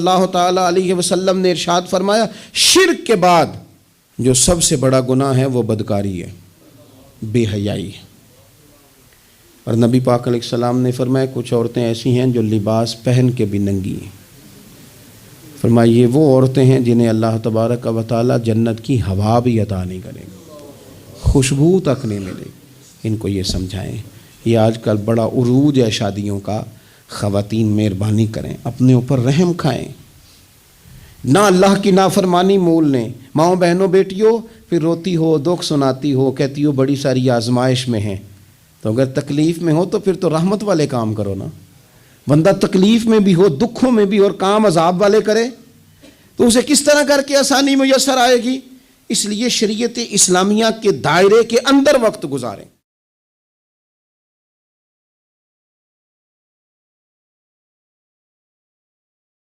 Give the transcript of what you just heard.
सल्लल्लाहु ताला अलैहि वसल्लम ने इरशाद फरमाया, शिर्क के बाद जो सबसे बड़ा गुनाह है वो बदकारी है, बेहयाई है। और नबी पाक अलैहिस्सलाम ने फरमाया कुछ औरतें ऐसी हैं जो लिबास पहन के भी नंगी हैं। फरमाया ये वो औरतें हैं जिन्हें अल्लाह तबारक व तआला जन्नत की हवा भी अता नहीं करेंगे, खुशबू तक नहीं मिलेगी। इनको ये समझाएं। ये आजकल बड़ा उरूज है शादियों का। ख़वातीन मेहरबानी करें, अपने ऊपर रहम खाएं, ना अल्लाह की नाफरमानी मोल लें। माओ बहनों बेटियों, फिर रोती हो, दुख सुनाती हो, कहती हो बड़ी सारी आजमाइश में है। तो अगर तकलीफ़ में हो तो फिर तो रहमत वाले काम करो ना। बंदा तकलीफ़ में भी हो, दुखों में भी, और काम अजाब वाले करे तो उसे किस तरह करके आसानी मुयस्सर आएगी। इसलिए शरीयत इस्लामिया के दायरे के अंदर वक्त गुजारें।